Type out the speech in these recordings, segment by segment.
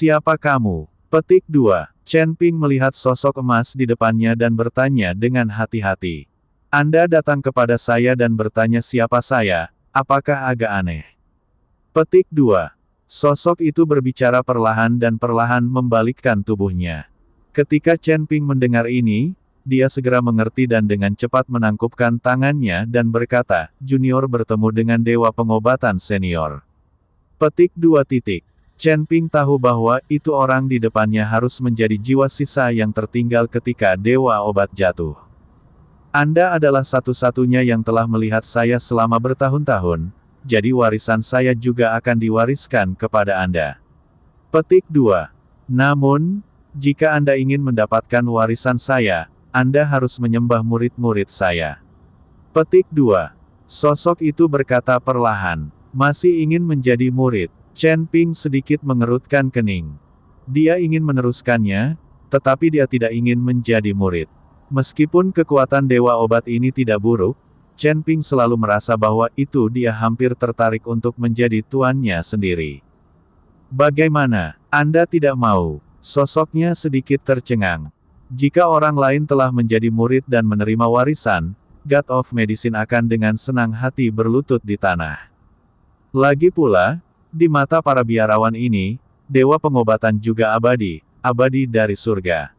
Siapa kamu? Petik 2. Chen Ping melihat sosok emas di depannya dan bertanya dengan hati-hati. Anda datang kepada saya dan bertanya siapa saya, apakah agak aneh? Petik 2. Sosok itu berbicara perlahan dan perlahan membalikkan tubuhnya. Ketika Chen Ping mendengar ini, dia segera mengerti dan dengan cepat menangkupkan tangannya dan berkata, junior bertemu dengan dewa pengobatan senior. Petik 2. Chen Ping tahu bahwa itu orang di depannya harus menjadi jiwa sisa yang tertinggal ketika dewa obat jatuh. Anda adalah satu-satunya yang telah melihat saya selama bertahun-tahun, jadi warisan saya juga akan diwariskan kepada Anda. Petik 2. Namun, jika Anda ingin mendapatkan warisan saya, Anda harus menyembah murid-murid saya. Petik 2. Sosok itu berkata perlahan, masih ingin menjadi murid. Chen Ping sedikit mengerutkan kening. Dia ingin meneruskannya, tetapi dia tidak ingin menjadi murid. Meskipun kekuatan dewa obat ini tidak buruk, Chen Ping selalu merasa bahwa itu dia hampir tertarik untuk menjadi tuannya sendiri. Bagaimana? Anda tidak mau? Sosoknya sedikit tercengang. Jika orang lain telah menjadi murid dan menerima warisan, God of Medicine akan dengan senang hati berlutut di tanah. Lagi pula, di mata para biarawan ini, dewa pengobatan juga abadi dari surga.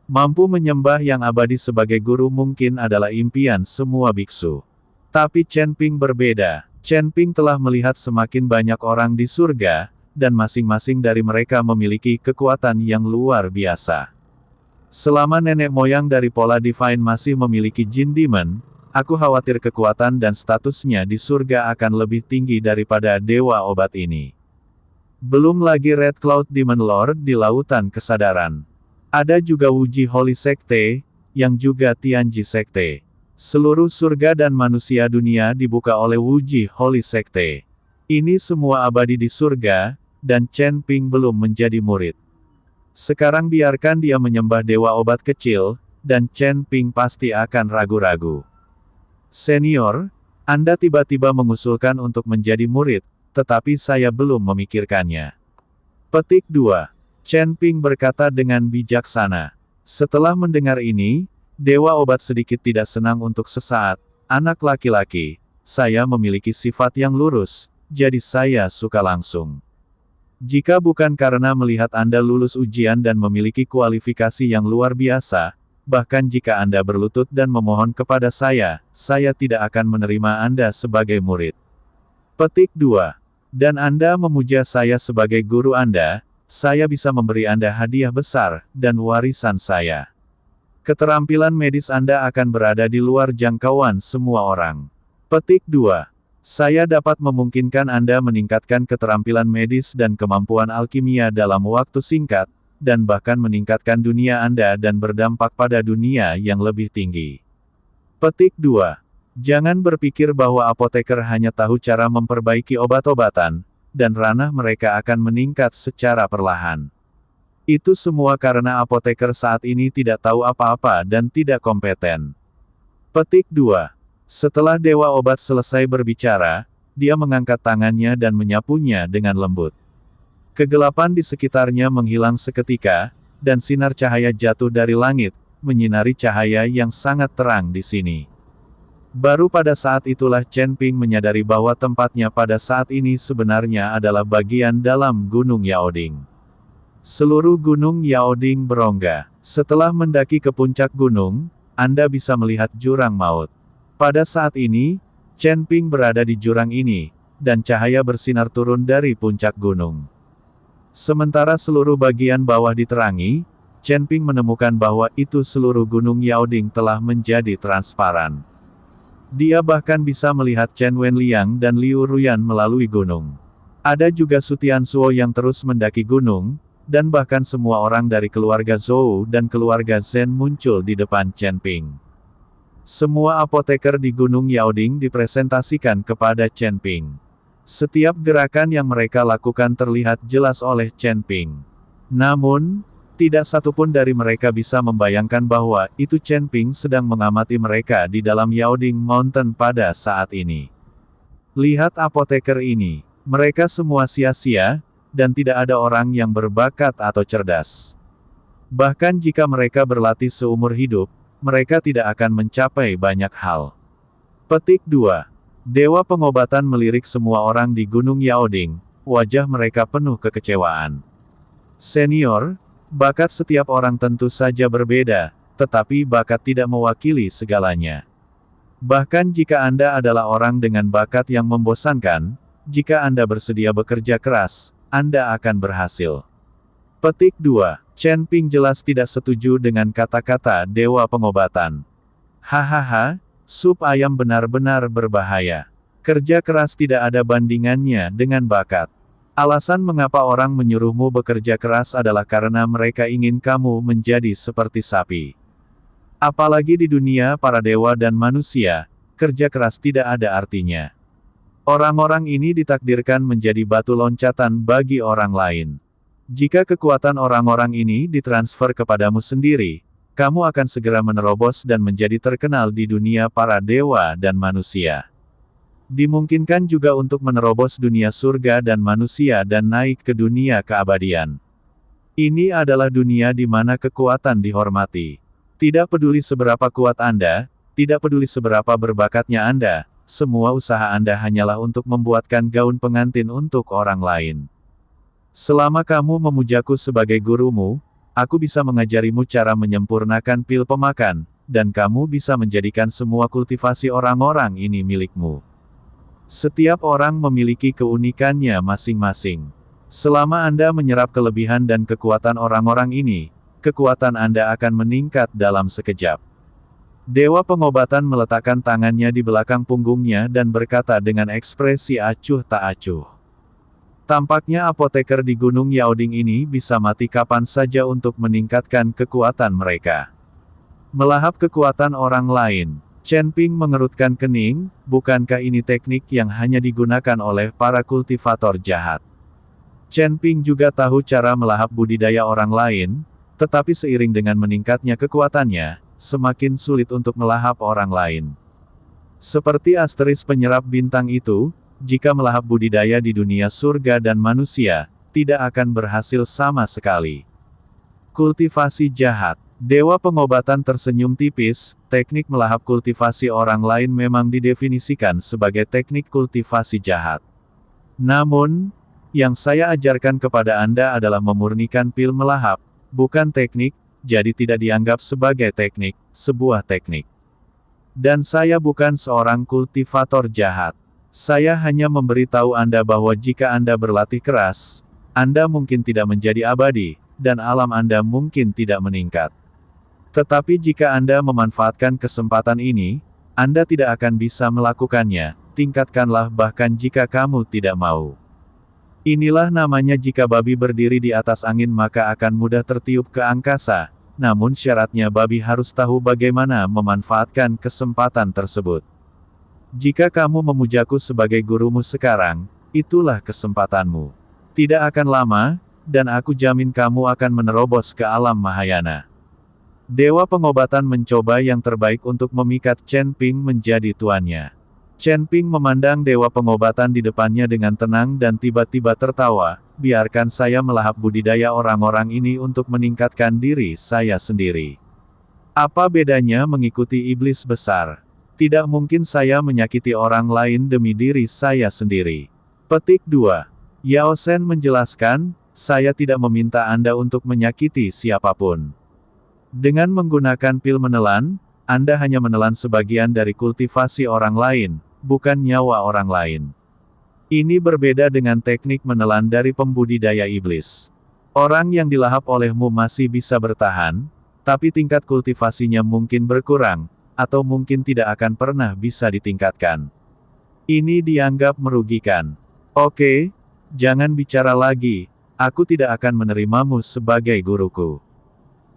Mampu menyembah yang abadi sebagai guru mungkin adalah impian semua biksu. Tapi Chen Ping berbeda. Chen Ping telah melihat semakin banyak orang di surga, dan masing-masing dari mereka memiliki kekuatan yang luar biasa. Selama nenek moyang dari Pola Divine masih memiliki Jin Demon, aku khawatir kekuatan dan statusnya di surga akan lebih tinggi daripada dewa obat ini. Belum lagi Red Cloud Demon Lord di lautan kesadaran. Ada juga Wuji Holy Sekte, yang juga Tianji Sekte. Seluruh surga dan manusia dunia dibuka oleh Wuji Holy Sekte. Ini semua abadi di surga, dan Chen Ping belum menjadi murid. Sekarang biarkan dia menyembah dewa obat kecil, dan Chen Ping pasti akan ragu-ragu. Senior, Anda tiba-tiba mengusulkan untuk menjadi murid, tetapi saya belum memikirkannya. Petik 2. Chen Ping berkata dengan bijaksana. Setelah mendengar ini, dewa obat sedikit tidak senang untuk sesaat. Anak laki-laki, saya memiliki sifat yang lurus, jadi saya suka langsung. Jika bukan karena melihat Anda lulus ujian dan memiliki kualifikasi yang luar biasa, bahkan jika Anda berlutut dan memohon kepada saya tidak akan menerima Anda sebagai murid. Petik 2. Dan Anda memuja saya sebagai guru Anda, saya bisa memberi Anda hadiah besar, dan warisan saya. Keterampilan medis Anda akan berada di luar jangkauan semua orang. Petik 2. Saya dapat memungkinkan Anda meningkatkan keterampilan medis dan kemampuan alkimia dalam waktu singkat, dan bahkan meningkatkan dunia Anda dan berdampak pada dunia yang lebih tinggi. Petik 2. Jangan berpikir bahwa apoteker hanya tahu cara memperbaiki obat-obatan, dan ranah mereka akan meningkat secara perlahan. Itu semua karena apoteker saat ini tidak tahu apa-apa dan tidak kompeten. Petik 2. Setelah dewa obat selesai berbicara, dia mengangkat tangannya dan menyapunya dengan lembut. Kegelapan di sekitarnya menghilang seketika, dan sinar cahaya jatuh dari langit, menyinari cahaya yang sangat terang di sini. Baru pada saat itulah Chen Ping menyadari bahwa tempatnya pada saat ini sebenarnya adalah bagian dalam Gunung Yaoding. Seluruh Gunung Yaoding berongga. Setelah mendaki ke puncak gunung, Anda bisa melihat jurang maut. Pada saat ini, Chen Ping berada di jurang ini, dan cahaya bersinar turun dari puncak gunung. Sementara seluruh bagian bawah diterangi, Chen Ping menemukan bahwa itu seluruh Gunung Yaoding telah menjadi transparan. Dia bahkan bisa melihat Chen Wenliang dan Liu Ruyan melalui gunung. Ada juga Su Tianzuo yang terus mendaki gunung, dan bahkan semua orang dari keluarga Zhou dan keluarga Zhen muncul di depan Chen Ping. Semua apoteker di Gunung Yaoding dipresentasikan kepada Chen Ping. Setiap gerakan yang mereka lakukan terlihat jelas oleh Chen Ping. Namun, tidak satupun dari mereka bisa membayangkan bahwa itu Chen Ping sedang mengamati mereka di dalam Yaoding Mountain pada saat ini. Lihat apoteker ini. Mereka semua sia-sia, dan tidak ada orang yang berbakat atau cerdas. Bahkan jika mereka berlatih seumur hidup, mereka tidak akan mencapai banyak hal. Petik 2. Dewa pengobatan melirik semua orang di Gunung Yaoding, wajah mereka penuh kekecewaan. Senior, bakat setiap orang tentu saja berbeda, tetapi bakat tidak mewakili segalanya. Bahkan jika Anda adalah orang dengan bakat yang membosankan, jika Anda bersedia bekerja keras, Anda akan berhasil. Petik 2. Chen Ping jelas tidak setuju dengan kata-kata Dewa Pengobatan. Hahaha, sup ayam benar-benar berbahaya. Kerja keras tidak ada bandingannya dengan bakat. Alasan mengapa orang menyuruhmu bekerja keras adalah karena mereka ingin kamu menjadi seperti sapi. Apalagi di dunia para dewa dan manusia, kerja keras tidak ada artinya. Orang-orang ini ditakdirkan menjadi batu loncatan bagi orang lain. Jika kekuatan orang-orang ini ditransfer kepadamu sendiri, kamu akan segera menerobos dan menjadi terkenal di dunia para dewa dan manusia. Dimungkinkan juga untuk menerobos dunia surga dan manusia dan naik ke dunia keabadian. Ini adalah dunia di mana kekuatan dihormati. Tidak peduli seberapa kuat Anda, tidak peduli seberapa berbakatnya Anda, semua usaha Anda hanyalah untuk membuatkan gaun pengantin untuk orang lain. Selama kamu memujaku sebagai gurumu, aku bisa mengajarimu cara menyempurnakan pil pemakan, dan kamu bisa menjadikan semua kultivasi orang-orang ini milikmu. Setiap orang memiliki keunikannya masing-masing. Selama Anda menyerap kelebihan dan kekuatan orang-orang ini, kekuatan Anda akan meningkat dalam sekejap. Dewa Pengobatan meletakkan tangannya di belakang punggungnya dan berkata dengan ekspresi acuh tak acuh. Tampaknya apoteker di Gunung Yaoding ini bisa mati kapan saja untuk meningkatkan kekuatan mereka. Melahap kekuatan orang lain. Chen Ping mengerutkan kening, bukankah ini teknik yang hanya digunakan oleh para kultivator jahat? Chen Ping juga tahu cara melahap budidaya orang lain, tetapi seiring dengan meningkatnya kekuatannya, semakin sulit untuk melahap orang lain. Seperti asteris penyerap bintang itu, jika melahap budidaya di dunia surga dan manusia, tidak akan berhasil sama sekali. Kultivasi jahat. Dewa Pengobatan tersenyum tipis, teknik melahap kultivasi orang lain memang didefinisikan sebagai teknik kultivasi jahat. Namun, yang saya ajarkan kepada Anda adalah memurnikan pil melahap, bukan teknik, jadi tidak dianggap sebagai teknik, sebuah teknik. Dan saya bukan seorang kultivator jahat. Saya hanya memberitahu Anda bahwa jika Anda berlatih keras, Anda mungkin tidak menjadi abadi, dan alam Anda mungkin tidak meningkat. Tetapi jika Anda memanfaatkan kesempatan ini, Anda tidak akan bisa melakukannya, tingkatkanlah bahkan jika kamu tidak mau. Inilah namanya jika babi berdiri di atas angin maka akan mudah tertiup ke angkasa, namun syaratnya babi harus tahu bagaimana memanfaatkan kesempatan tersebut. Jika kamu memujaku sebagai gurumu sekarang, itulah kesempatanmu. Tidak akan lama, dan aku jamin kamu akan menerobos ke alam Mahayana. Dewa Pengobatan mencoba yang terbaik untuk memikat Chen Ping menjadi tuannya. Chen Ping memandang Dewa Pengobatan di depannya dengan tenang dan tiba-tiba tertawa, biarkan saya melahap budidaya orang-orang ini untuk meningkatkan diri saya sendiri. Apa bedanya mengikuti iblis besar? Tidak mungkin saya menyakiti orang lain demi diri saya sendiri. Petik 2. Yao Shen menjelaskan, saya tidak meminta Anda untuk menyakiti siapapun. Dengan menggunakan pil menelan, Anda hanya menelan sebagian dari kultivasi orang lain, bukan nyawa orang lain. Ini berbeda dengan teknik menelan dari pembudidaya iblis. Orang yang dilahap olehmu masih bisa bertahan, tapi tingkat kultivasinya mungkin berkurang, atau mungkin tidak akan pernah bisa ditingkatkan. Ini dianggap merugikan. Oke, jangan bicara lagi, aku tidak akan menerimamu sebagai guruku.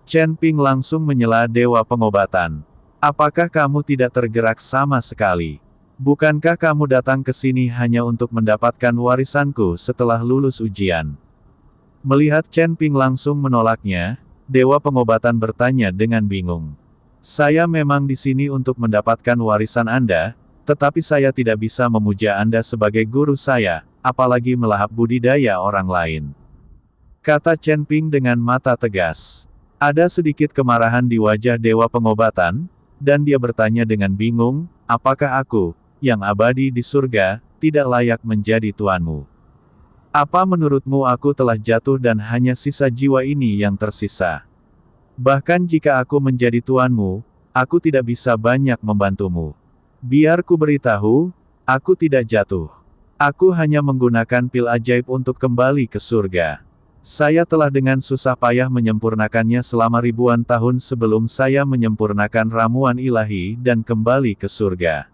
Chen Ping langsung menyela Dewa Pengobatan. Apakah kamu tidak tergerak sama sekali? Bukankah kamu datang ke sini hanya untuk mendapatkan warisanku setelah lulus ujian? Melihat Chen Ping langsung menolaknya, Dewa Pengobatan bertanya dengan bingung. Saya memang di sini untuk mendapatkan warisan Anda, tetapi saya tidak bisa memuja Anda sebagai guru saya, apalagi melahap budidaya orang lain. Kata Chen Ping dengan mata tegas. Ada sedikit kemarahan di wajah Dewa Pengobatan, dan dia bertanya dengan bingung, apakah aku, yang abadi di surga, tidak layak menjadi tuanmu? Apa menurutmu aku telah jatuh dan hanya sisa jiwa ini yang tersisa? Bahkan jika aku menjadi tuanmu, aku tidak bisa banyak membantumu. Biar ku beritahu, aku tidak jatuh. Aku hanya menggunakan pil ajaib untuk kembali ke surga. Saya telah dengan susah payah menyempurnakannya selama ribuan tahun sebelum saya menyempurnakan ramuan ilahi dan kembali ke surga.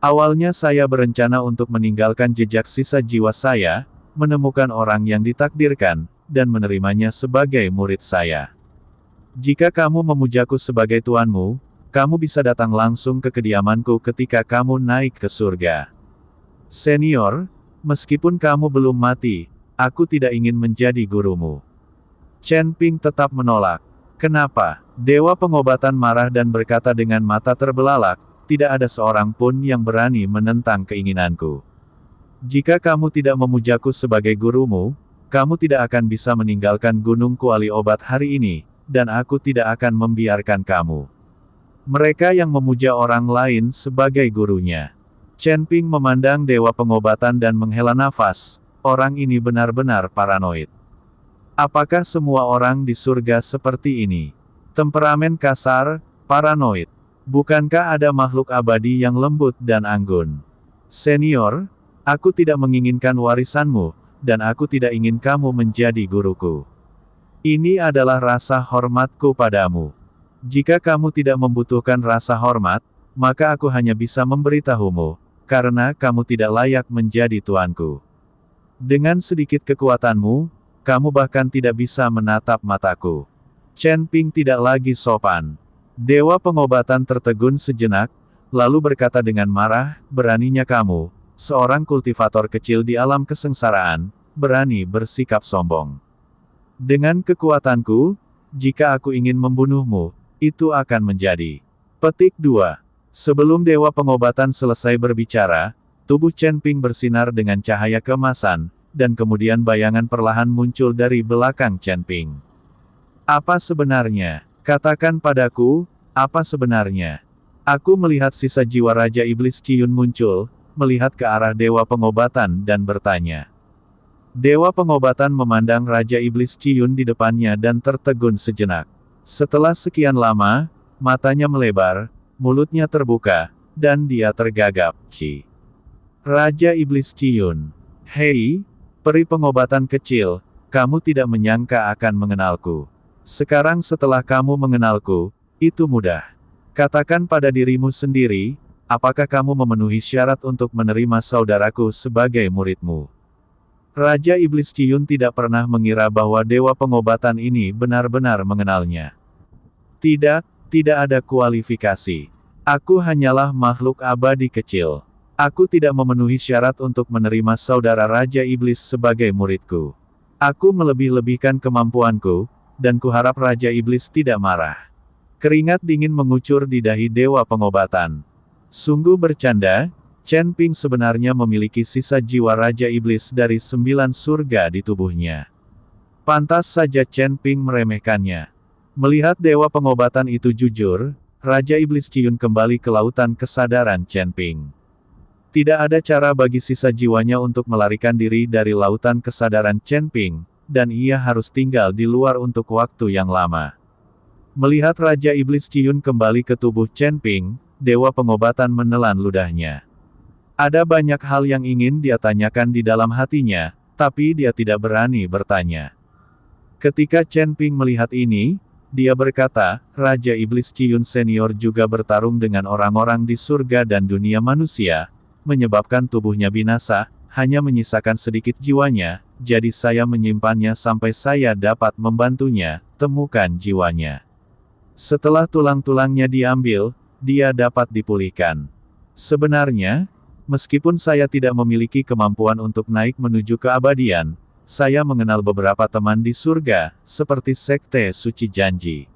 Awalnya saya berencana untuk meninggalkan jejak sisa jiwa saya, menemukan orang yang ditakdirkan, dan menerimanya sebagai murid saya. Jika kamu memujaku sebagai tuanmu, kamu bisa datang langsung ke kediamanku ketika kamu naik ke surga. Senior, meskipun kamu belum mati, aku tidak ingin menjadi gurumu. Chen Ping tetap menolak. Kenapa? Dewa Pengobatan marah dan berkata dengan mata terbelalak, tidak ada seorang pun yang berani menentang keinginanku. Jika kamu tidak memujaku sebagai gurumu, kamu tidak akan bisa meninggalkan Gunung Kuali Obat hari ini, dan aku tidak akan membiarkan kamu. Mereka yang memuja orang lain sebagai gurunya. Chen Ping memandang Dewa Pengobatan dan menghela nafas. Orang ini benar-benar paranoid. Apakah semua orang di surga seperti ini? Temperamen kasar, paranoid. Bukankah ada makhluk abadi yang lembut dan anggun? Senior, aku tidak menginginkan warisanmu, dan aku tidak ingin kamu menjadi guruku. Ini adalah rasa hormatku padamu. Jika kamu tidak membutuhkan rasa hormat, maka aku hanya bisa memberitahumu, karena kamu tidak layak menjadi tuanku. Dengan sedikit kekuatanmu, kamu bahkan tidak bisa menatap mataku. Chen Ping tidak lagi sopan. Dewa Pengobatan tertegun sejenak, lalu berkata dengan marah, beraninya kamu, seorang kultivator kecil di alam kesengsaraan, berani bersikap sombong. Dengan kekuatanku, jika aku ingin membunuhmu, itu akan menjadi. Petik 2. Sebelum Dewa Pengobatan selesai berbicara, tubuh Chen Ping bersinar dengan cahaya keemasan, dan kemudian bayangan perlahan muncul dari belakang Chen Ping. Apa sebenarnya? Katakan padaku, apa sebenarnya? Aku melihat sisa jiwa Raja Iblis Ciyun muncul, melihat ke arah Dewa Pengobatan dan bertanya. Dewa Pengobatan memandang Raja Iblis Ciyun di depannya dan tertegun sejenak. Setelah sekian lama, matanya melebar, mulutnya terbuka, dan dia tergagap. Raja Iblis Ciyun. Hei, peri pengobatan kecil, kamu tidak menyangka akan mengenalku. Sekarang setelah kamu mengenalku, itu mudah. Katakan pada dirimu sendiri, apakah kamu memenuhi syarat untuk menerima saudaraku sebagai muridmu? Raja Iblis Ciyun tidak pernah mengira bahwa Dewa Pengobatan ini benar-benar mengenalnya. Tidak ada kualifikasi. Aku hanyalah makhluk abadi kecil. Aku tidak memenuhi syarat untuk menerima saudara Raja Iblis sebagai muridku. Aku melebih-lebihkan kemampuanku, dan kuharap Raja Iblis tidak marah. Keringat dingin mengucur di dahi Dewa Pengobatan. Sungguh bercanda, Chen Ping sebenarnya memiliki sisa jiwa Raja Iblis dari 9 surga di tubuhnya. Pantas saja Chen Ping meremehkannya. Melihat Dewa Pengobatan itu jujur, Raja Iblis Ciyun kembali ke lautan kesadaran Chen Ping. Tidak ada cara bagi sisa jiwanya untuk melarikan diri dari lautan kesadaran Chen Ping, dan ia harus tinggal di luar untuk waktu yang lama. Melihat Raja Iblis Ciyun kembali ke tubuh Chen Ping, Dewa Pengobatan menelan ludahnya. Ada banyak hal yang ingin dia tanyakan di dalam hatinya, tapi dia tidak berani bertanya. Ketika Chen Ping melihat ini, dia berkata, Raja Iblis Ciyun senior juga bertarung dengan orang-orang di surga dan dunia manusia, menyebabkan tubuhnya binasa, hanya menyisakan sedikit jiwanya, jadi saya menyimpannya sampai saya dapat membantunya, temukan jiwanya. Setelah tulang-tulangnya diambil, dia dapat dipulihkan. Sebenarnya, meskipun saya tidak memiliki kemampuan untuk naik menuju keabadian, saya mengenal beberapa teman di surga, seperti Sekte Suci Janji.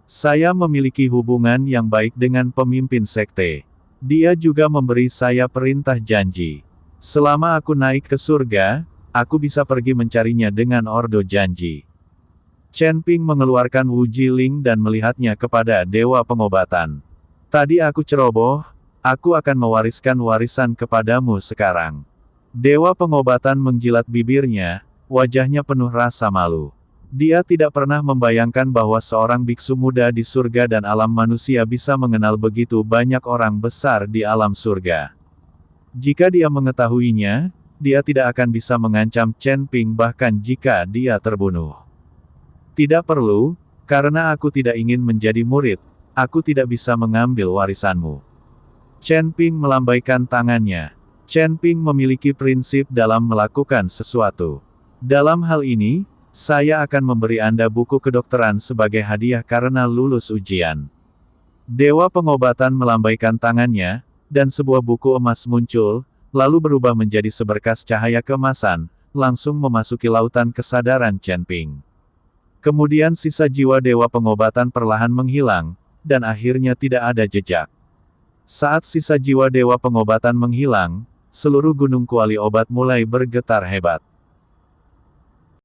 Saya memiliki hubungan yang baik dengan pemimpin sekte. Dia juga memberi saya perintah janji. Selama aku naik ke surga, aku bisa pergi mencarinya dengan ordo janji. Chen Ping mengeluarkan Wu Jiling dan melihatnya kepada Dewa Pengobatan. Tadi aku ceroboh, aku akan mewariskan warisan kepadamu sekarang. Dewa Pengobatan menjilat bibirnya, wajahnya penuh rasa malu. Dia tidak pernah membayangkan bahwa seorang biksu muda di surga dan alam manusia bisa mengenal begitu banyak orang besar di alam surga. Jika dia mengetahuinya, dia tidak akan bisa mengancam Chen Ping bahkan jika dia terbunuh. Tidak perlu, karena aku tidak ingin menjadi murid, aku tidak bisa mengambil warisanmu. Chen Ping melambaikan tangannya. Chen Ping memiliki prinsip dalam melakukan sesuatu. Dalam hal ini, saya akan memberi Anda buku kedokteran sebagai hadiah karena lulus ujian. Dewa Pengobatan melambaikan tangannya, dan sebuah buku emas muncul, lalu berubah menjadi seberkas cahaya keemasan, langsung memasuki lautan kesadaran Chen Ping. Kemudian sisa jiwa Dewa Pengobatan perlahan menghilang, dan akhirnya tidak ada jejak. Saat sisa jiwa Dewa Pengobatan menghilang, seluruh gunung kuali obat mulai bergetar hebat.